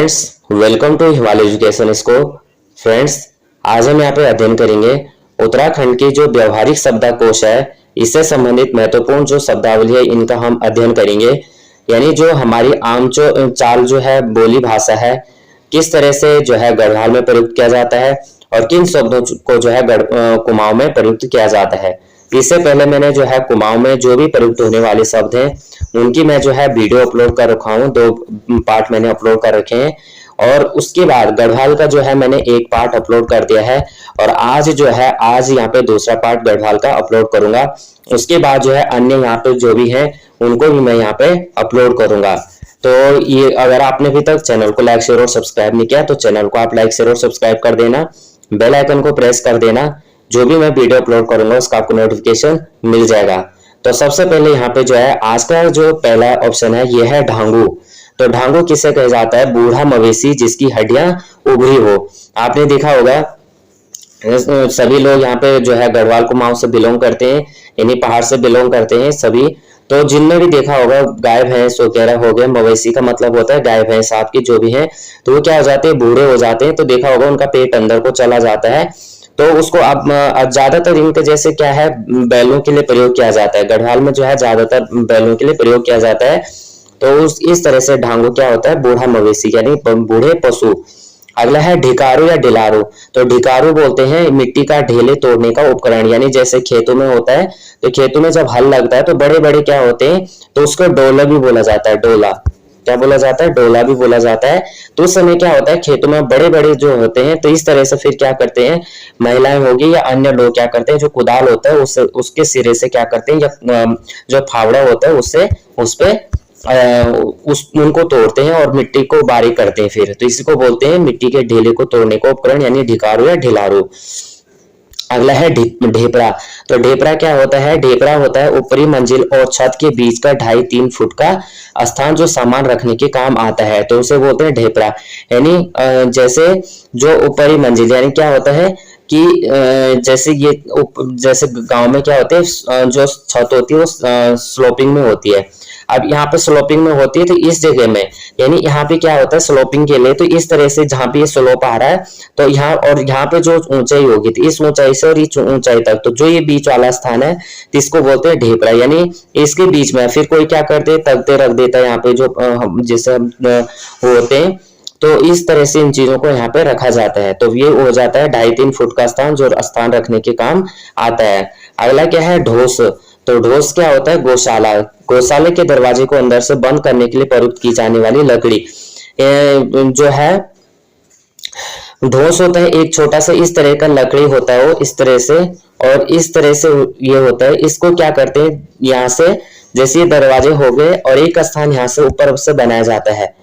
Friends, welcome to Himalaya education scope. Friends, आज हम यहाँ पे अध्ययन करेंगे उत्तराखंड की जो व्यवहारिक शब्दकोश है, इससे संबंधित महत्वपूर्ण जो शब्दावली है इनका हम अध्ययन करेंगे। यानी जो हमारी आम चाल जो है, बोली भाषा है, किस तरह से जो है गढ़वाल में प्रयुक्त किया जाता है और किन शब्दों को जो है कुमाऊं में प्रयुक्त किया जाता है। इससे पहले मैंने जो है कुमाऊं में जो भी प्रयुक्त होने वाले शब्द हैं उनकी मैं जो है वीडियो अपलोड कर रखा हूँ। 2 पार्ट मैंने अपलोड कर रखे हैं और उसके बाद गढ़वाल का जो है मैंने 1 पार्ट अपलोड कर दिया है और आज जो है यहाँ पे दूसरा पार्ट गढ़वाल का अपलोड करूंगा। उसके बाद जो है अन्य यहाँ पे जो भी है उनको भी मैं यहाँ पे अपलोड करूंगा। तो ये अगर आपने अभी तक चैनल को लाइक शेयर और सब्सक्राइब नहीं किया तो चैनल को आप लाइक शेयर और सब्सक्राइब कर देना, बेल आइकन को प्रेस कर देना, जो भी मैं वीडियो अपलोड करूंगा उसका आपको नोटिफिकेशन मिल जाएगा। तो सबसे पहले यहाँ पे जो है आज का जो पहला ऑप्शन है ये है ढांगू। तो ढांगू किसे कहा जाता है? बूढ़ा मवेशी जिसकी हड्डियां उभरी हो। आपने देखा होगा सभी लोग यहाँ पे जो है गढ़वाल कुमाऊं से बिलोंग करते हैं, यानी पहाड़ से बिलोंग करते हैं सभी। तो जिनने भी देखा होगा गाय भैंस वगैरह हो गए, मवेशी का मतलब होता है गाय भैंस आपकी जो भी है, तो वो क्या हो जाते हैं, बूढ़े हो जाते हैं। तो देखा होगा उनका पेट अंदर को चला जाता है। तो उसको अब ज्यादातर इनके जैसे क्या है बैलों के लिए प्रयोग किया जाता है। गढ़वाल में जो है ज्यादातर बैलों के लिए प्रयोग किया जाता है। तो इस तरह से ढांगू क्या होता है? बूढ़ा मवेशी यानी बूढ़े पशु। अगला है ढिकारू या डिलारू। तो ढिकारू बोलते हैं मिट्टी का ढेले तोड़ने का उपकरण, यानी जैसे खेतों में होता है तो खेतों में जब हल लगता है तो बड़े बड़े क्या होते हैं, तो उसको डोला भी बोला जाता है। डोला क्या बोला जाता है? डोला भी बोला जाता है। तो उस समय क्या होता है खेतों में बड़े बड़े जो होते हैं, तो इस तरह से फिर क्या करते हैं महिलाएं होगी या अन्य लोग क्या करते हैं, जो कुदाल होता है उसके सिरे से क्या करते हैं, या जो फावड़ा होता है उससे उस पे उनको तोड़ते हैं और मिट्टी को बारीक करते हैं फिर। तो इसी को बोलते हैं मिट्टी के ढेले को तोड़ने का उपकरण, यानी ढिकारू या ढिलारू। अगला है ढेपरा। तो ढेपरा क्या होता है? ढेपरा होता है ऊपरी मंजिल और छत के बीच का 2.5-3 फुट का स्थान जो सामान रखने के काम आता है, तो उसे बोलते हैं ढेपरा। यानी जैसे जो ऊपरी मंजिल, यानी क्या होता है कि जैसे गांव में क्या होते हैं जो छत होती है वो स्लोपिंग में होती है। अब यहाँ पे स्लोपिंग में होती है तो इस जगह में, यानी यहाँ पे क्या होता है स्लोपिंग के लिए, तो इस तरह से जहाँ पे ये स्लोप आ रहा है तो यहाँ पे जो ऊंचाई होगी तो इस ऊंचाई से और इस ऊंचाई तक, तो जो ये बीच वाला स्थान है तो इसको बोलते हैं ढेपरा। यानी इसके बीच में फिर कोई क्या करते हैं तख्ते रख देता है यहाँ पे जो जैसे होते हैं, तो इस तरह से इन चीजों को यहाँ पे रखा जाता है। तो ये हो जाता है 2.5-3 फुट का स्थान जो स्थान रखने के काम आता है। अगला क्या है? ढोस। तो ढोस क्या होता है? गौशाला। गौशाले के दरवाजे को अंदर से बंद करने के लिए प्रयुक्त की जाने वाली लकड़ी जो है ढोस होता है। एक छोटा सा इस तरह का लकड़ी होता है, वो इस तरह से और इस तरह से ये होता है। इसको क्या करते हैं, यहाँ से जैसे ये दरवाजे हो गए और एक स्थान यहाँ से ऊपर से बनाया जाता है,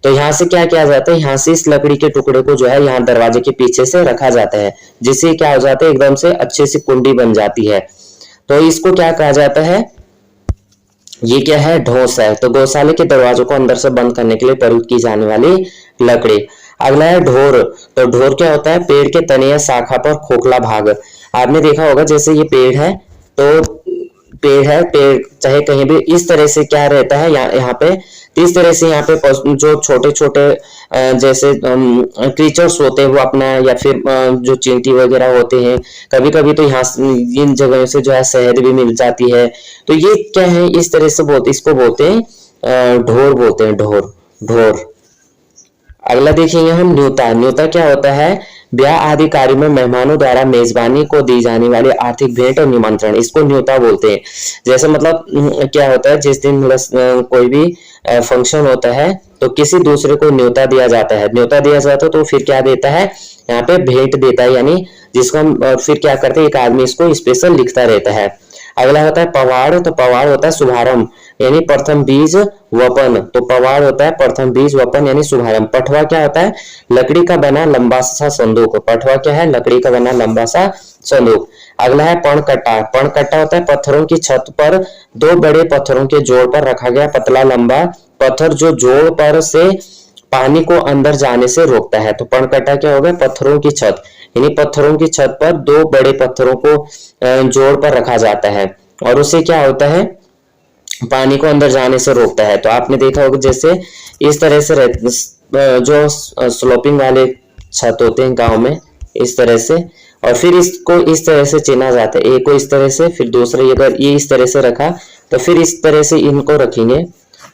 तो यहाँ से क्या किया जाता है, यहाँ से इस लकड़ी के टुकड़े को जो है यहाँ दरवाजे के पीछे से रखा जाता है, जिससे क्या हो जाता है एकदम से अच्छे से कुंडी बन जाती है। तो इसको क्या कहा जाता है? ये क्या है? ढोस है। तो गौशाले के दरवाजों को अंदर से बंद करने के लिए प्रयुक्त की जाने वाली लकड़ी। अगला है ढोर। तो ढोर क्या होता है? पेड़ के तने या शाखा पर खोखला भाग। आपने देखा होगा जैसे ये पेड़ है, तो पेड़ चाहे कहीं भी इस तरह से क्या रहता है यहाँ पे, इस तरह से यहाँ पे जो छोटे छोटे जैसे क्रीचर्स होते हैं वो अपना, या फिर जो चींटी वगैरह होते हैं, कभी कभी तो यहाँ इन जगहों से जो है शहद भी मिल जाती है। तो ये क्या है, इस तरह से इसको बोलते हैं ढोर, बोलते हैं ढोर। अगला देखेंगे हम न्योता। न्योता क्या होता है? ब्याह आदि कार्य में मेहमानों द्वारा मेजबानी को दी जाने वाली आर्थिक भेंट और निमंत्रण, इसको न्योता बोलते हैं। जैसे मतलब क्या होता है, जिस दिन कोई भी फंक्शन होता है तो किसी दूसरे को न्योता दिया जाता है। न्योता दिया जाता है तो फिर क्या देता है, यहाँ पे भेंट देता है, यानी जिसको हम फिर क्या करते हैं, एक आदमी इसको स्पेशल लिखता रहता है। अगला होता है पवाड़। तो पवाड़ होता है शुभारंभ, यानी प्रथम बीज वपन। तो पवाड़ होता है प्रथम बीज वपन यानी शुभारंभ। पटवा क्या होता है? लकड़ी का बना लंबा सा संदूक। पटवा क्या है? लकड़ी का बना लंबा सा संदूक। अगला है पणकट्टा। पणकट्टा होता है पत्थरों की छत पर 2 बड़े पत्थरों के जोड़ पर रखा गया पतला लंबा पत्थर जो जोड़ पर से पानी को अंदर जाने से रोकता है। तो पणकट्टा क्या होगा? पत्थरों की छत, यानी पत्थरों की छत पर 2 बड़े पत्थरों को जोड़ पर रखा जाता है और उससे क्या होता है, पानी को अंदर जाने से रोकता है। तो आपने देखा होगा जैसे इस तरह से जो स्लोपिंग वाले छत होते हैं गांव में, इस तरह से। और फिर इसको इस तरह से चुना जाता है, एक को इस तरह से, फिर दूसरे अगर ये इस तरह से रखा तो फिर इस तरह से इनको रखेंगे।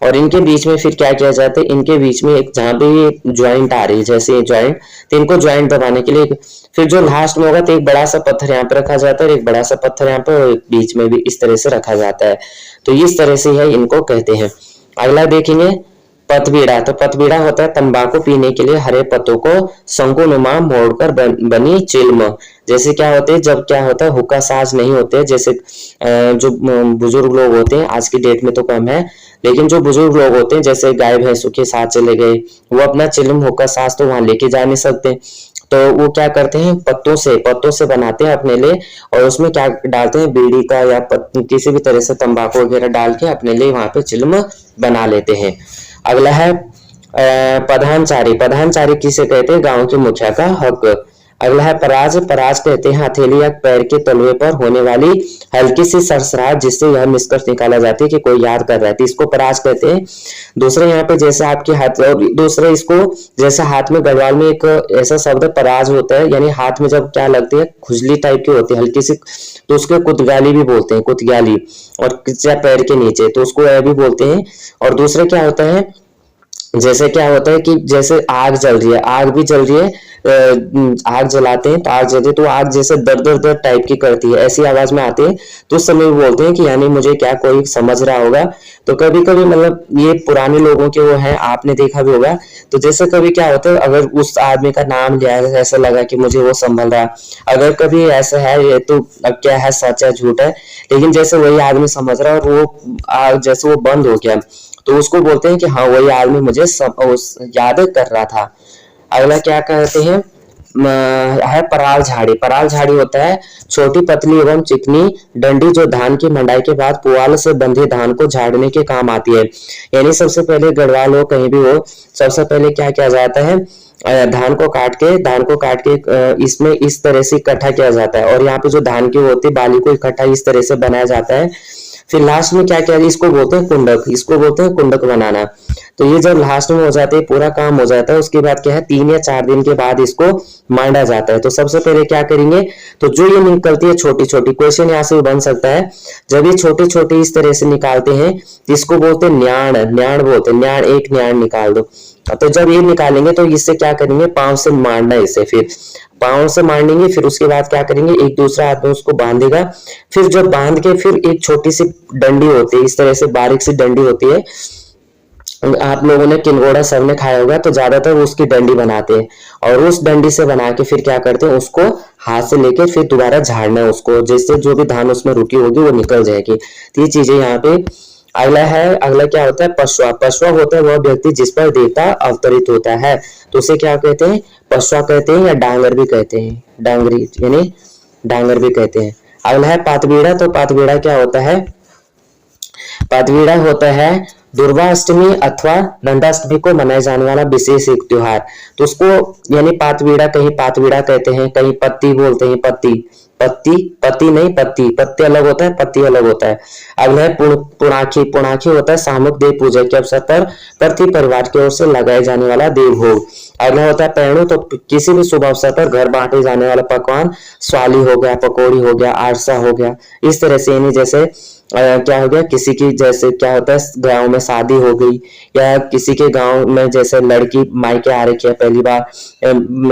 और इनके बीच में फिर क्या किया जाता है, इनके बीच में एक जहाँ पे ये ज्वाइंट आ रही है, जैसे ये ज्वाइंट, तो इनको ज्वाइंट दबाने के लिए फिर जो लास्ट में होगा तो एक बड़ा सा पत्थर यहाँ पे रखा जाता है और एक बड़ा सा पत्थर यहाँ पे, और एक बीच में भी इस तरह से रखा जाता है। तो इस तरह से है इनको कहते हैं। अगला देखेंगे पतबीड़ा। तो पतबीड़ा होता है तंबाकू पीने के लिए हरे पत्तों को शंकुनुमा मोड़कर बनी चिल्म। जैसे क्या होते हैं, जब क्या होता है हुक्का साज नहीं होते, जैसे जो बुजुर्ग लोग होते हैं, आज की डेट में तो कम है, लेकिन जो बुजुर्ग लोग होते हैं जैसे गाय भैंसों के साथ चले गए, वो अपना चिल्म हुक्का साज तो वहां लेके जा नहीं सकते, तो वो क्या करते हैं पत्तों से बनाते हैं अपने लिए, और उसमें क्या डालते हैं, बीड़ी का या किसी भी तरह से तंबाकू वगैरह डाल के अपने लिए वहां पे चिल्म बना लेते हैं। अगला है प्रधानचारी। प्रधानचारी किसे कहते हैं, गांव के मुखिया का हक। अगला है पराज। पराज कहते हैं हथेली या पैर के तलवे पर होने वाली हल्की सी सरसराहट, जिससे यह निष्कर्ष निकाला जाता है कि कोई याद कर रहा है, तो इसको पराज कहते हैं। दूसरे यहाँ पे जैसे आपके हाथ, और दूसरे इसको जैसे हाथ में गढ़वाल में एक ऐसा शब्द पराज होता है, यानी हाथ में जब क्या लगती है, खुजली टाइप की होती है हल्की सी, तो उसको कुतगाली भी बोलते हैं, कुतगाली। और पैर के नीचे तो उसको यह भी बोलते हैं। और दूसरे क्या होता है, जैसे क्या होता है कि जैसे आग जल रही है, आग भी जल रही है, आग जलाते हैं तो आग जलती है, तो आग जैसे दर दर दर टाइप की करती है, ऐसी आवाज में आती है, तो उस समय बोलते हैं कि यानी मुझे क्या कोई समझ रहा होगा। तो कभी कभी मतलब ये पुराने लोगों के वो है, आपने देखा भी होगा। तो जैसे कभी क्या होता है, अगर उस आदमी का नाम लिया है, ऐसा लगा कि मुझे वो संभल रहा, अगर कभी ऐसा है, ये तो अब क्या है, सच है झूठ है, लेकिन जैसे वही आदमी समझ रहा है और वो आग जैसे वो बंद हो गया, तो उसको बोलते हैं कि हाँ वही आदमी मुझे याद कर रहा था। अगला क्या कहते हैं, है पराल झाड़ी। पराल झाड़ी होता है छोटी पतली एवं चिकनी डंडी, जो धान की मंडाई के बाद पुआल से बंधे धान को झाड़ने के काम आती है। यानी सबसे पहले गढ़वाल हो कहीं भी हो, सबसे पहले क्या किया जाता है, धान को काट के इसमें इस तरह से इकट्ठा किया जाता है, और यहाँ पे जो धान की होती है बाली को इकट्ठा इस तरह से बनाया जाता है। फिर लास्ट में क्या किया, इसको बोलते हैं कुंडक, इसको बोलते हैं कुंडक बनाना। तो ये जब लास्ट में हो जाते हैं, पूरा काम हो जाता है, उसके बाद क्या है, 3 या 4 दिन के बाद इसको मांडा जाता है। तो सबसे पहले क्या करेंगे, तो जो ये निकलती है छोटी छोटी, क्वेश्चन यहाँ से बन सकता है, जब ये छोटी छोटी इस तरह से निकालते हैं, इसको बोलते हैं न्याण, न्याण बोलते हैं, न्याण, एक न्याण निकाल दो। तो जब ये निकालेंगे तो इससे क्या करेंगे, पांव से मारना, इसे फिर पांव से मारेंगे, फिर उसके बाद क्या करेंगे, एक दूसरा आदमी उसको बांधेगा, फिर जब बांध के फिर एक छोटी सी डंडी होती है, इस तरह से बारीक सी डंडी होती है, आप लोगों ने किनगोड़ा सबने खाया होगा, तो ज्यादातर उसकी डंडी बनाते हैं, और उस डंडी से बना के फिर क्या करते हैं, उसको हाथ से लेके फिर दोबारा झाड़ना है उसको, जिससे जो भी धान उसमें रुकी होगी वो निकल जाएगी। तो ये चीजें यहाँ पे। अगला क्या होता है, पशुआ। पशुआ होता है वह व्यक्ति जिस पर देवता अवतरित होता है, तो उसे क्या कहते हैं, पशुआ कहते हैं, या डांगर भी कहते हैं, डांगरी यानी डांगर भी कहते हैं। अगला है पातबीड़ा। तो पातबीड़ा क्या होता है, पातबीड़ा होता है दुर्गा अष्टमी अथवा नंदाष्टमी को मनाए जाने वाला विशेष एक त्योहार। तो उसको यानी पातबीड़ा, कहीं पातबीड़ा कहते हैं, कहीं पत्ती बोलते हैं, पत्ती नहीं, पत्ती अलग होता है, पत्ती अलग होता है। अगला है पुणाखी। पुणाखी होता है सामूहिक देव पूजा के अवसर पर प्रति परिवार की ओर से लगाए जाने वाला देव भोग। अगला होता है पैणु। तो किसी भी शुभ अवसर पर घर बांटे जाने वाला पकवान, स्वाली हो गया, पकौड़ी हो गया, आरसा हो गया, इस तरह से, यानी जैसे क्या हो गया, किसी की जैसे क्या होता है, गांव में शादी हो गई, या किसी के गांव में जैसे लड़की मायके आ रखी है, पहली बार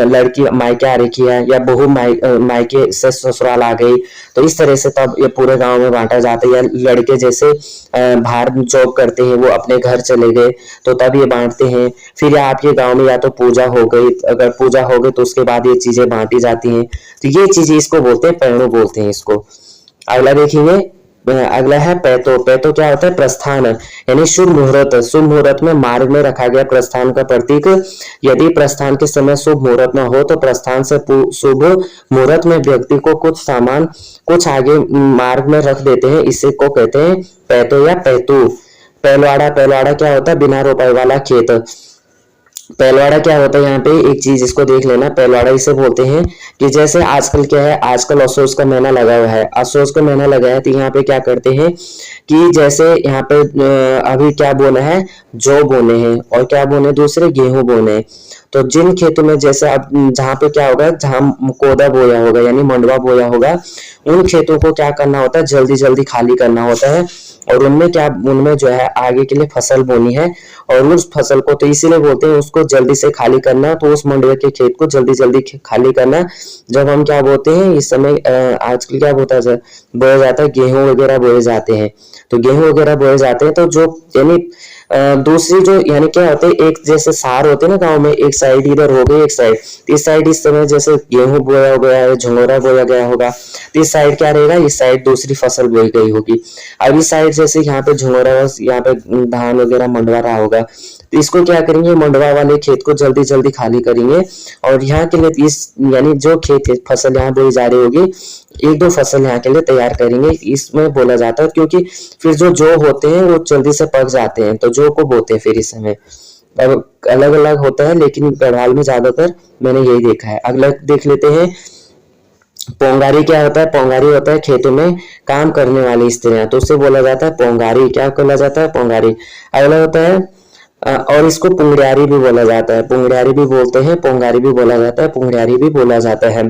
लड़की मायके आ रखी है, या बहू मायके से ससुराल आ गई, तो इस तरह से तब ये पूरे गांव में बांटा जाता है। या लड़के जैसे बाहर जॉब करते हैं, वो अपने घर चले गए, तो तब ये बांटते हैं। फिर आपके गांव में या तो पूजा हो गई, अगर पूजा हो गई तो उसके बाद ये चीजें बांटी जाती हैं। तो ये चीजें इसको बोलते हैं पैणु बोलते हैं इसको। अगला देखेंगे, अगला है पैतो। पैतो क्या होता है, प्रस्थान, यानी शुभ मुहूर्त। शुभ मुहूर्त में मार्ग में रखा गया प्रस्थान का प्रतीक। यदि प्रस्थान के समय शुभ मुहूर्त न हो तो प्रस्थान से शुभ मुहूर्त में व्यक्ति को कुछ सामान कुछ आगे मार्ग में रख देते हैं, इसे को कहते हैं पैतो या पैतू। पहलवाड़ा। पहलवाड़ा क्या होता है, बिना रोपाई वाला खेत। पहलवाड़ा क्या होता है, यहाँ पे एक चीज इसको देख लेना। पहलवाड़ा इसे बोलते हैं कि जैसे आजकल क्या है, आजकल असोज का महीना लगा हुआ है, असोज का महीना लगा है, तो यहाँ पे क्या करते हैं कि जैसे यहाँ पे अभी क्या बोना है, जौ बोने हैं, और क्या बोने दूसरे, गेहूं बोने हैं। तो जिन खेतों में जैसे अब जहाँ पे क्या होगा, जहाँ कोदा बोया होगा यानी मंडवा बोया होगा, उन खेतों को क्या करना होता है, जल्दी जल्दी खाली करना होता है, और उनमें जो है आगे के लिए फसल बोनी है, और उस फसल को तो इसीलिए बोलते हैं उसको जल्दी से खाली करना, तो उस मंडवे के खेत को जल्दी जल्दी खाली करना। जब हम क्या बोते हैं इस समय, आजकल क्या बोता है, बोया जाता है, गेहूं वगैरह बोए जाते हैं, तो गेहूं वगैरह बोए जाते हैं, तो जो यानी दूसरी जो यानी क्या होते हैं, एक जैसे सार होते हैं ना गांव में, एक साइड इधर हो गई, एक साइड, इस साइड इस समय जैसे गेहूं बोया गया है, झंगोरा बोया गया होगा, तो इस साइड क्या रहेगा, इस साइड दूसरी फसल बोई गई होगी। अब इस साइड जैसे यहाँ पे झंगोरा, यहाँ पे धान वगैरह मंडवा रहा होगा, तो इसको क्या करेंगे, मंडवा वाले खेत को जल्दी जल्दी खाली करेंगे, और यहाँ के लिए इस यानी जो खेत फसल यहाँ बोई जा रही होगी, एक दो फसल यहाँ के लिए तैयार करेंगे, इसमें बोला जाता है, क्योंकि फिर जो होते हैं वो जल्दी से पक जाते हैं, तो जो को बोते हैं फिर इस समय। अब अलग अलग होता है, लेकिन गढ़वाल में ज्यादातर मैंने यही देखा है। अगला देख लेते हैं, पोंगारी क्या होता है, पोंगारी होता है खेतों में काम करने वाली स्त्रियां, तो उससे बोला जाता है पोंगारी, क्या बोला जाता है, पोंगारी। अगला होता है और इसको पुंगड़ियारी भी बोला जाता है, पुंगड़ियारी भी बोलते हैं, पोंगारी भी बोला जाता है, पुंगड़ियारी भी बोला जाता है।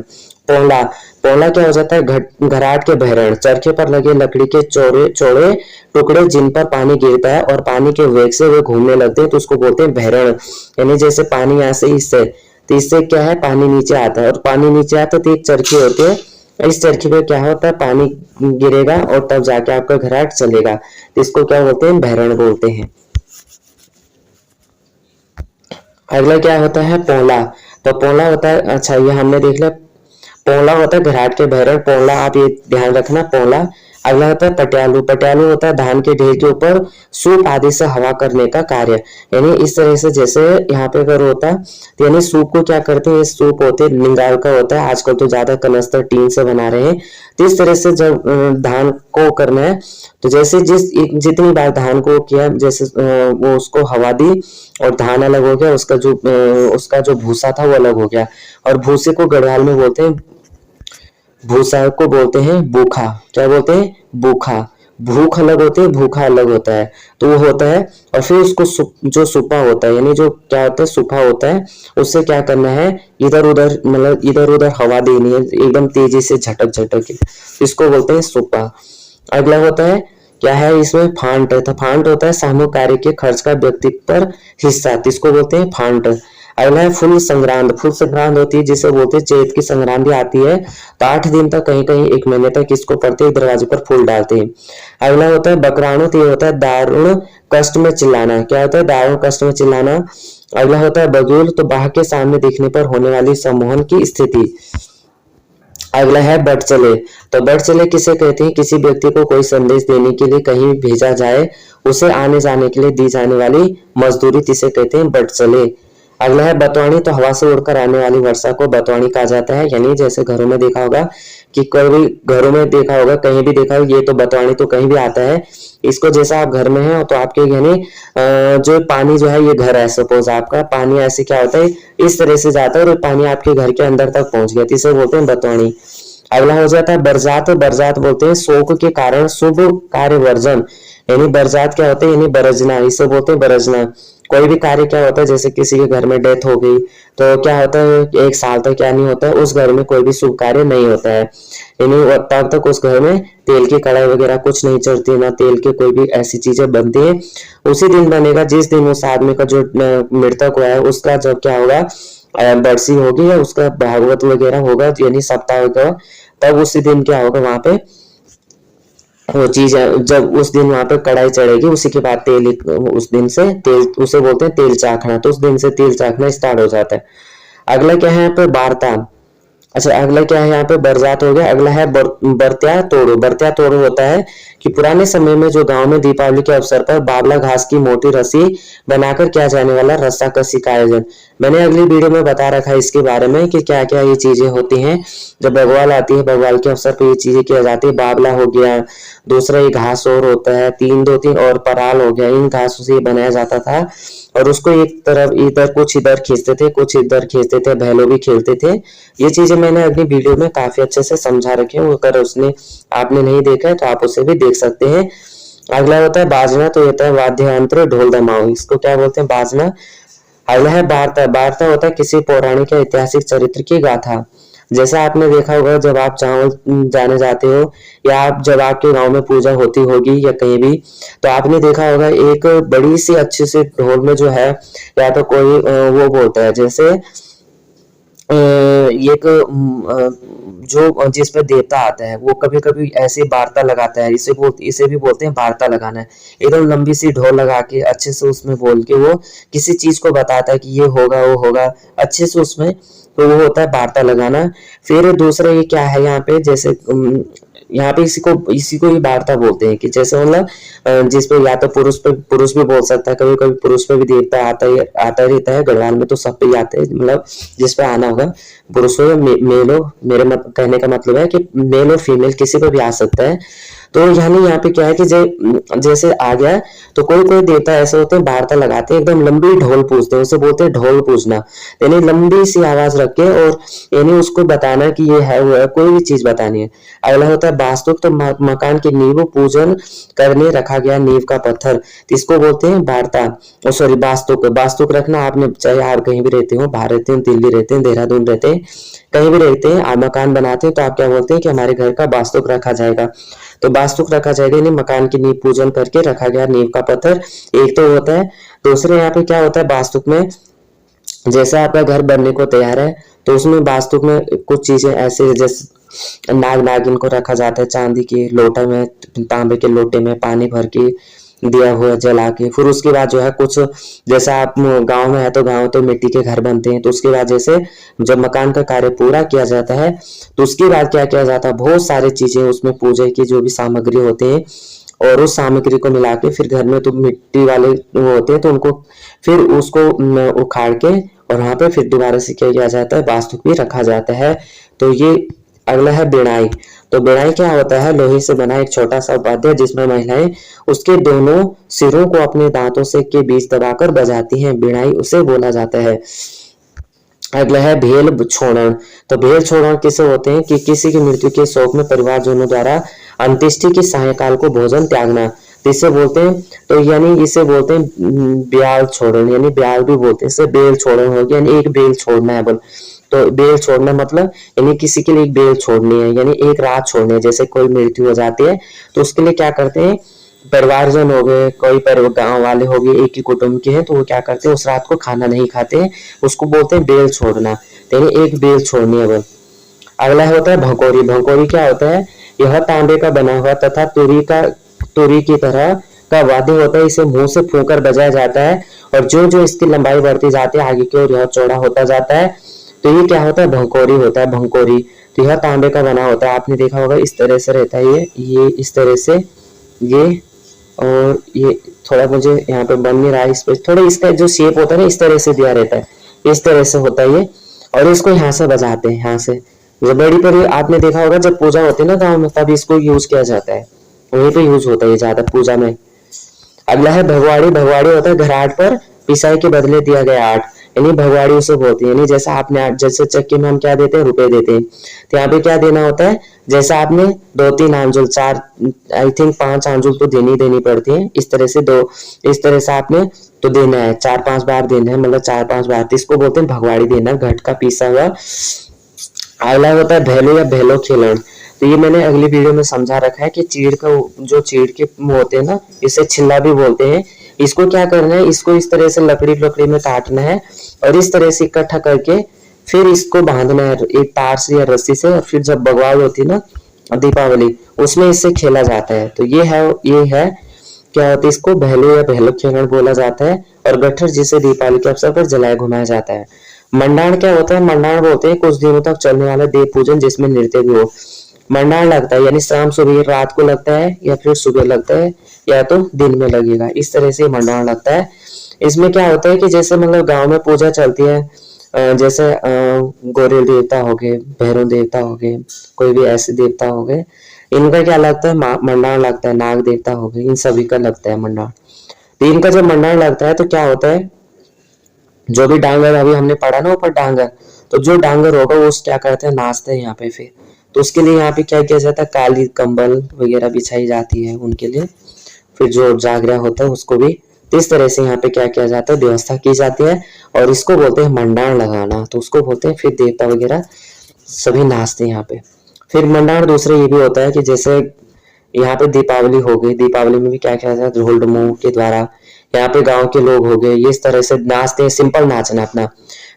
पोंला, पोंला क्या हो जाता है, घराट के बहरण, चरखे पर लगे लकड़ी के चौड़े चौड़े टुकड़े जिन पर पानी गिरता है और पानी के वेग से वे घूमने लगते हैं, तो उसको बोलते हैं बहरण। यानी जैसे पानी यहाँ से इससे, तो इससे क्या है, पानी नीचे आता है, और पानी नीचे आता है तो एक चरखी होती है, इस चरखी पे क्या होता है, पानी गिरेगा और तब जाके आपका घराट चलेगा, तो इसको क्या बोलते हैं, बहरण बोलते हैं। अगला क्या होता है, पोला, तो पोला होता है, अच्छा ये हमने देख लिया, पोला होता है घराट के बहरण, पोला आप ये ध्यान रखना, पोला। अगला होता है पटियालू, पटियालू होता है धान के ढेर के ऊपर सूप आदि से हवा करने का कार्य, यानी इस तरह से जैसे यहाँ पे अगर होता है, तो यानी सूप को क्या करते हैं, सूप होते हैं निंगाल का होता है, आजकल तो ज्यादा कनस्तर टीन से बना रहे हैं, तो इस तरह से जब धान को करना है, तो जैसे जितनी बार धान को किया, जैसे वो उसको हवा दी और धान अलग हो गया, उसका जो भूसा था वो अलग हो गया, और भूसे को गढ़वाल में बोलते हैं, भूसा को बोलते हैं बूखा, क्या बोलते हैं, बूखा। भूख अलग होती है, भूखा अलग होता है, तो वो होता है, और फिर उसको जो सुपा होता है, यानी जो क्या होता है, सुपा होता है, उससे क्या करना है, इधर उधर मतलब इधर उधर हवा देनी है एकदम तेजी से, झटक झटक के, इसको बोलते हैं सुपा। अगला होता है क्या है इसमें, फांट, तो फांट होता है सामूहिक कार्य के खर्च का व्यक्ति पर हिस्सा, तो इसको बोलते हैं फांट। अगला है फुल संक्रांत, फुल संक्रांत होती है जिसे बोलते हैं चैत की संक्रांति आती है, तो 8 दिन तक कहीं कहीं 1 महीने तक इसको पढ़ते हैं, दरवाजे पर फूल डालते हैं। अगला होता है बकराणु, तो ये होता है दारुण कष्ट में चिल्लाना, क्या होता है, दारुण कष्ट में चिल्लाना। अगला होता है बगुल, तो बाह के सामने दिखने पर होने वाली सम्मोहन की स्थिति। अगला है बट चले, तो बट चले किसे कहते हैं, किसी व्यक्ति को कोई संदेश देने के लिए कहीं भेजा जाए, उसे आने जाने के लिए दी जाने वाली मजदूरी, जिसे कहते हैं बट चले। अगला है बतवानी, तो हवा से उड़कर आने वाली वर्षा को बतवानी कहा जाता है, यानी जैसे घरों में देखा होगा कि कोई भी घरों में देखा होगा, कहीं भी देखा होगा, ये तो बतवानी तो कहीं भी आता है, इसको जैसा आप घर में है तो आपके यानी जो पानी जो है, ये घर है, सपोज आपका पानी ऐसे क्या होता है, इस तरह से जाता है और पानी आपके घर के अंदर तक पहुंच गया, इसे बोलते हैं बतवानी। अगला हो जाता है बरजात, बरजात बोलते हैं शोक के कारण शुभ कार्य वर्जन, यानी बरजात क्या होता है, यानी बरजना, इसे बोलते हैं बरजना। कोई भी कार्य क्या होता है, जैसे किसी के घर में डेथ हो गई, तो क्या होता है 1 साल तक क्या नहीं होता है, उस घर में कोई भी शुभ कार्य नहीं होता है, यानी तब तक उस घर में तेल की कढ़ाई वगैरह कुछ नहीं चढ़ती, ना तेल के कोई भी ऐसी चीजें बनती है, उसी दिन बनेगा जिस दिन उस आदमी का जो मृतक हुआ है उसका जब क्या होगा, बरसी होगी या उसका भागवत वगैरह होगा, यानी सप्ताह होगा, तब उसी दिन क्या होगा, वहां पे वो चीज जब उस दिन वहां पे कढ़ाई चढ़ेगी, उसी के बाद तेल, उस दिन से तेल, उसे बोलते हैं तेल चाखना, तो उस दिन से तेल चाखना स्टार्ट हो जाता है। अगला क्या है यहाँ पे वार्ता, अच्छा अगला क्या है यहाँ पे बरजात हो गया। अगला है बरत्या तोड़ो, बरत्या तोड़ो होता है कि पुराने समय में जो गांव में दीपावली के अवसर पर बावला घास की मोटी रस्सी बनाकर किया जाने वाला रस्सा कसी का आयोजन। मैंने अगली वीडियो में बता रखा है इसके बारे में कि क्या क्या ये चीजें होती हैं। जब बग्वाल आती है, बग्वाल के अवसर पे ये चीजें की जाती है। बावला हो गया, दूसरा ये घास और होता है, दो तीन और पराल हो गया, इन घासों से बनाया जाता था और उसको एक तरफ इधर कुछ इधर खींचते थे, कुछ इधर खींचते थे, भैलो भी खेलते थे। ये चीजें मैंने अपनी वीडियो में काफी अच्छे से समझा रखे हैं, अगर उसने आपने नहीं देखा है तो आप उसे भी देख सकते हैं। अगला होता है बाजना, तो होता है वाद्य यंत्र ढोल दमाऊ, इसको क्या बोलते हैं, बाजना। अगला है वार्ता। वार्ता होता है किसी पौराणिक या ऐतिहासिक चरित्र की गाथा। जैसे आपने देखा होगा जब आप चावल जाने जाते हो या आप जब आपके गांव में पूजा होती होगी या कहीं भी, तो आपने देखा होगा एक बड़ी सी अच्छी सी ढोल में जो है या तो कोई वो बोलता है, जैसे एक जो जिस पे देवता आता है वो कभी कभी ऐसे वार्ता लगाता है, इसे भी बोलते हैं वार्ता लगाना है। एकदम लंबी सी ढोल लगा के अच्छे से उसमें बोल के वो किसी चीज को बताता है कि ये होगा वो होगा अच्छे से उसमें, तो वो होता है वार्ता लगाना। फिर दूसरा ये क्या है यहाँ पे, जैसे यहाँ पे इसी को ही वार्ता बोलते हैं कि जैसे मतलब जिस पे या तो पुरुष भी बोल सकता है, कभी कभी पुरुष पे भी देवता आता रहता है। गढ़वाल में तो सब पे ही आते हैं, मतलब जिस पे आना होगा, पुरुष हो या मेल हो। कहने का मतलब है कि मेल और फीमेल किसी पे भी आ सकता है। तो यानी यहाँ पे क्या है कि जैसे आ गया, तो कोई कोई देवता ऐसे होते हैं वार्ता लगाते हैं, एकदम लंबी ढोल पूजते हैं, उसे बोलते हैं ढोल पूजना। यानी लंबी सी आवाज रख के और यानी उसको बताना कि ये है वो है, कोई भी चीज बतानी है। अगला होता है वास्तुक, तो मकान की नींव पूजन करने रखा गया नींव का पत्थर, तो इसको बोलते हैं वार्ता। सॉरी वास्तुक। वास्तुक रखना, आपने चाहे आप कहीं भी रहते हो, बाहर रहते हो, दिल्ली रहते हैं, देहरादून रहते हैं, कहीं भी रहते हैं, आप मकान बनाते हैं तो आप क्या बोलते हैं कि हमारे घर का वास्तुक रखा जाएगा। तो वास्तुक रखा जाएगा यानी मकान की नींव पूजन करके रखा गया नींव का पत्थर, एक तो होता है। दूसरे यहाँ पे क्या होता है वास्तुक में, जैसे आपका घर बनने को तैयार है तो उसमें वास्तुक में कुछ चीजें ऐसे, जैसे नागिन को रखा जाता है चांदी के लोटा में, तांबे के लोटे में पानी भर के दिया हुआ जला के। फिर उसके बाद जो है कुछ, जैसे आप गांव में है तो गांव तो मिट्टी के घर बनते हैं, तो उसके बाद जैसे जब मकान का कार्य पूरा किया जाता है तो उसके बाद क्या किया जाता है, बहुत सारी चीजें उसमें पूजा की जो भी सामग्री होते हैं और उस सामग्री को मिला के फिर घर में तो मिट्टी वाले वो होते हैं तो उनको फिर उसको उखाड़ के और वहां पे फिर दोबारा से क्या किया जाता है, वास्तुक भी रखा जाता है। तो ये अगला है बिड़ाई। तो बिड़ाई क्या होता है, लोहे से बना एक छोटा सा वाद्य जिसमें महिलाएं उसके दोनों सिरों को अपने दांतों से के बीच दबाकर बजाती हैं, बिड़ाई उसे बोला जाता है। अगला है भेल छोड़न। तो भेल छोड़न किसे होते हैं कि किसी की मृत्यु के शोक में परिवारजनों द्वारा अंत्येष्टि के सायंकाल को भोजन त्यागना, तो इसे बोलते हैं, तो यानी इसे बोलते हैं ब्याल छोड़न, यानी ब्याल भी बोलते हैं, इसे बेल छोड़न हो गया, यानी एक बेल छोड़ना है बोल। तो बेल छोड़ना मतलब यानी किसी के लिए एक बेल छोड़नी है, यानी एक रात छोड़नी है। जैसे कोई मृत्यु हो जाती है तो उसके लिए क्या करते हैं, परिवारजन हो गए, कोई गांव वाले हो गए, एक ही कुटुंब के हैं, तो वो क्या करते हैं उस रात को खाना नहीं खाते हैं, उसको बोलते हैं बेल छोड़ना, यानी एक बेल छोड़नी है वो। अगला होता है भंकोरी। भंकोरी क्या होता है, यह तांबे का बना हुआ तथा तुरी की तरह का वाद्य होता है, इसे मुंह से फूंकर बजाया जाता है और जो जो इसकी लंबाई बढ़ती जाती है आगे की ओर यह चौड़ा होता जाता है, तो ये क्या होता है, भंकोरी होता है। भंकोरी तो यह तांबे का बना होता है, आपने देखा होगा इस तरह से रहता है, ये इस तरह से, ये और ये थोड़ा मुझे यहाँ पे बन नहीं रहा है, इस पे थोड़ा इसका जो शेप होता है ना इस तरह से दिया रहता है, इस तरह से होता है ये, और इसको यहाँ से बजाते हैं, यहाँ से जो बड़ी पर आपने देखा होगा जब पूजा होती है ना गाँव में तब इसको यूज किया जाता है, वहीं पे यूज होता है ज्यादा पूजा में। अगला है भगवाड़ी। भगवाड़ी होता है घराट पर पिसाई के बदले दिया गया आठ, यानी भगवाड़ी उसे बोलते हैं, यानी जैसा आपने जैसे चक्की में हम क्या देते हैं, रुपए देते हैं, तो यहाँ पे क्या देना होता है, जैसा आपने 2-3 आंजुल, 4 आई थिंक 5 आंजुल तो देनी पड़ती है, इस तरह से आपने तो देना है, 4-5 बार देना है, मतलब 4-5 बार, तो इसको बोलते हैं भगवाड़ी देना, घट का पीसा हुआ। अगला होता है भैलो या भैलो खेलन। तो ये मैंने अगली वीडियो में समझा रखा है कि चीड़ के होते हैं ना, इसे छिल्ला भी बोलते हैं। इसको क्या करना है, इसको इस तरह से लकड़ी में काटना है और इस तरह से इकट्ठा करके फिर इसको बांधना है एक तार से या रस्सी से, और फिर जब बगवाल होती है ना दीपावली उसमें इससे खेला जाता है। तो ये है क्या होता है, इसको भैलो या भैलो खेलन बोला जाता है। और गट्ठर जिसे दीपावली के अवसर पर जलाया घुमाया जाता है। मंडाण क्या होता है, मंडाण बोलते हैं कुछ दिनों तक चलने वाला देव पूजन जिसमें नृत्य भी हो। मंडाण लगता है यानी शाम सुबह, रात को लगता है या फिर सुबह लगता है या तो दिन में लगेगा, इस तरह से मंडाण लगता है। इसमें क्या होता है कि जैसे मतलब गांव में पूजा चलती है, जैसे गौरी देवता हो गए, भैरव देवता हो गए, कोई भी ऐसे देवता हो गए, इनका क्या लगता है, मंडाण लगता है। नाग देवता हो गए, इन सभी का लगता है मंडाण। तो इनका जब मंडाण लगता है तो क्या होता है, जो भी डांगर अभी हमने पढ़ा ना ऊपर डांगर, तो जो डांगर होगा वो क्या करते हैं, नाचते हैं यहाँ पे। फिर तो उसके लिए यहाँ पे क्या किया जाता है, काली कंबल वगैरह बिछाई जाती है उनके लिए। फिर जो जागरण होता है उसको भी इस तरह से यहाँ पे क्या किया जाता है, व्यवस्था की जाती है। और इसको बोलते हैं मंडाण लगाना, तो उसको बोलते हैं। फिर देवता वगैरह सभी नाचते हैं यहाँ पे। फिर मंडाण दूसरे ये भी होता है कि जैसे यहाँ पे दीपावली हो गई, दीपावली में भी क्या किया जाता है, ढोल ढमू के द्वारा यहाँ पे गांव के लोग हो गए, ये इस तरह से नाचते हैं, सिंपल नाचना अपना।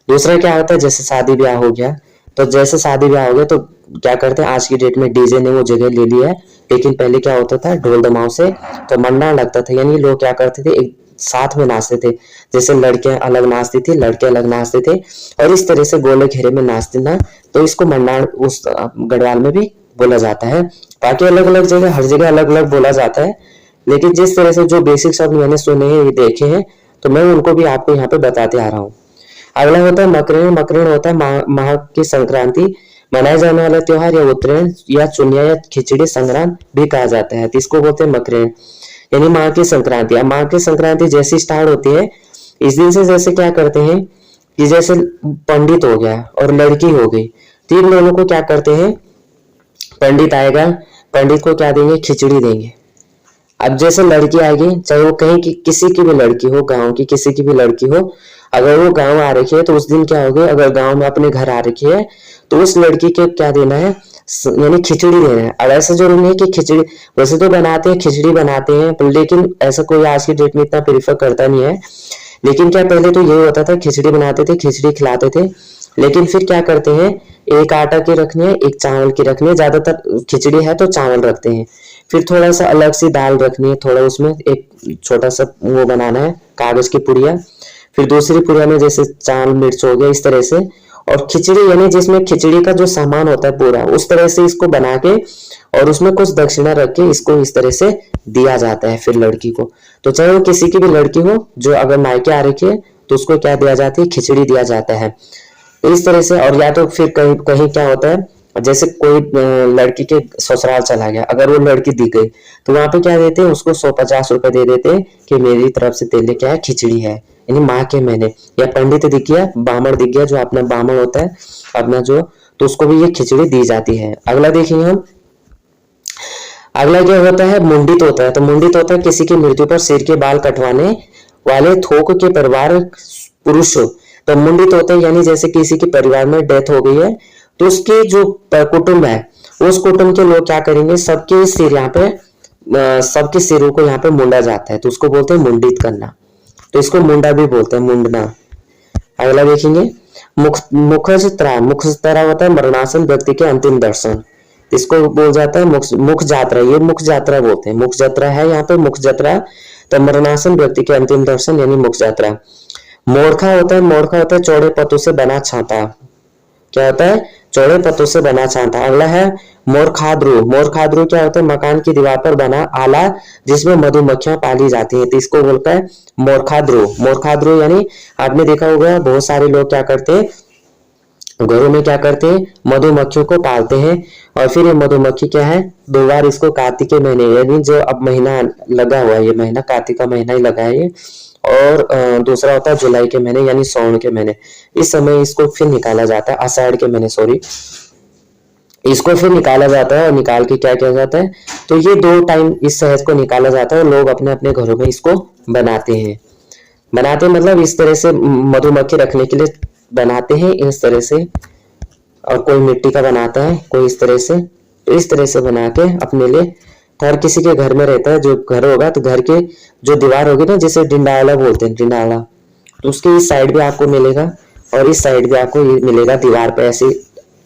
दूसरा क्या होता है, जैसे शादी ब्याह हो गया, तो जैसे शादी ब्याह हो गया तो क्या करते हैं, आज की डेट में डीजे ने वो जगह ले ली है, लेकिन पहले क्या होता था, ढोल दमाव से तो मंडाण लगता था। यानी लोग क्या करते थे, एक साथ में नाचते थे। जैसे लड़कियां अलग नाचती थी, लड़के अलग नाचते थे, और इस तरह से गोले घेरे में नाचते ना, तो इसको मंडाण उस गढ़वाल में भी बोला जाता है। बाकी अलग अलग जगह, हर जगह अलग अलग बोला जाता है, लेकिन जिस तरह से जो बेसिक शब्द मैंने सुने हैं, ये देखे हैं, तो मैं उनको भी आपको यहाँ पे बताते आ रहा हूँ। अगला होता है मकरेण। मकरेण होता है माह की संक्रांति मनाए जाने वाला त्योहार, या उत्तरायण या चुनिया या खिचड़ी संक्रांत भी कहा जाता है, तो इसको बोलते हैं मकरेण, यानी माह की संक्रांति। अब माह की संक्रांति जैसी स्टार्ट होती है, इस दिन से जैसे क्या करते हैं कि जैसे पंडित हो गया और लड़की हो गई, तो इन दोनों को क्या करते हैं, पंडित आएगा, पंडित को क्या देंगे, खिचड़ी देंगे। अब जैसे लड़की आएगी, चाहे वो कहीं की किसी की भी लड़की हो, गांव की किसी की भी लड़की हो, अगर वो गांव आ रखी है तो उस दिन क्या होगा, अगर गांव में अपने घर आ रखी है तो उस लड़की के क्या देना है, यानी खिचड़ी देना है। अब ऐसा जरूरी नहीं कि खिचड़ी, वैसे तो बनाते हैं, खिचड़ी बनाते हैं, लेकिन ऐसा कोई आज की डेट में इतना प्रेफर करता नहीं है। लेकिन क्या पहले तो ये होता था, खिचड़ी बनाते थे, खिचड़ी खिलाते थे। लेकिन फिर क्या करते हैं, एक आटा की रखनी है, एक चावल की रखनी है, ज्यादातर खिचड़ी है तो चावल रखते हैं। फिर थोड़ा सा अलग सी दाल रखनी है, थोड़ा उसमें एक छोटा सा वो बनाना है, कागज की पुड़िया। फिर दूसरी पुड़िया में जैसे चावल मिर्च हो गया, इस तरह से। और खिचड़ी यानी जिसमें खिचड़ी का जो सामान होता है पूरा, उस तरह से इसको बना के और उसमें कुछ दक्षिणा रख के इसको इस तरह से दिया जाता है फिर लड़की को। तो चाहे वो किसी की भी लड़की हो, जो अगर मायके आ रखी है तो उसको क्या दिया जाती है, खिचड़ी दिया जाता है। तो इस तरह से। और या तो फिर कहीं कहीं क्या होता है, जैसे कोई लड़की के ससुराल चला गया, अगर वो लड़की दिख गई तो वहां पे क्या देते हैं, उसको 150 रुपए दे देते हैं कि मेरी तरफ से तेरे लिए क्या है, खिचड़ी है, यानी माँ के महीने। या पंडित दिख गया, ब्राह्मण दिख गया, जो अपना ब्राह्मण होता है अपना जो, तो उसको भी ये खिचड़ी दी जाती है। अगला देखेंगे हम, अगला क्या होता है, मुंडित होता है। तो मुंडित होता है किसी की मृत्यु पर सिर के बाल कटवाने वाले थोक के परिवार पुरुष। तो मुंडित होते हैं यानी जैसे किसी के परिवार में डेथ हो गई है, तो उसके जो कुटुंब है, उस कुटुंब के लोग क्या करेंगे, सबके सिर यहाँ पे, सबके सिरों को यहाँ पे मुंडा जाता है, तो उसको बोलते हैं मुंडित करना। तो इसको मुंडा भी बोलते हैं, मुंडना। अगला देखेंगे, मुखजत्रा। मुखजत्रा होता है मरणासन व्यक्ति के अंतिम दर्शन, इसको बोल जाता है मुख यात्रा। ये मुख यात्रा बोलते हैं, मुख यात्रा है यहाँ पे, मुख यात्रा। तो मरणासन व्यक्ति के अंतिम दर्शन यानी मुख यात्रा। मोरखा होता है, मोरखा होता है चौड़े पत्तों से बना छाता। क्या होता है, चौड़े पत्तों से बना छाता। अगला है मोरखाद्रु। मोरखाद्रु क्या होता है, मकान की दीवार पर बना आला जिसमें मधुमक्खियां पाली जाती हैं, तो इसको बोलता है मोरखाद्रु। मोरखाद्रु यानी आपने देखा होगा बहुत सारे लोग क्या करते हैं, घरों में क्या करते हैं, मधुमक्खियों को पालते हैं। और फिर ये मधुमक्खी क्या है, 2 बार इसको कार्तिक के महीने, यानी जो अब महीना लगा हुआ है, ये महीना कार्तिक का महीना ही लगा है ये, और दूसरा होता है जुलाई के महीने यानी सावन के महीने, इस समय इसको फिर निकाला जाता है, आषाढ़ के महीने सॉरी, इसको फिर निकाला जाता है। और निकाल के क्या किया जाता है, तो ये 2 टाइम इस शहद को निकाला जाता है, और लोग अपने अपने घरों में इसको बनाते हैं। बनाते मतलब इस तरह से मधुमक्खी रखने के लिए बनाते हैं इस तरह से। और कोई मिट्टी का बनाता है, कोई इस तरह से, तो इस तरह से बना के अपने लिए। तो हर किसी के घर में रहता है, जो घर होगा तो घर के जो दीवार होगी ना, जिसे डिंडाला बोलते हैं, डिंडाला, तो उसके इस साइड भी आपको मिलेगा और इस साइड भी आपको ये मिलेगा दीवार पे, ऐसे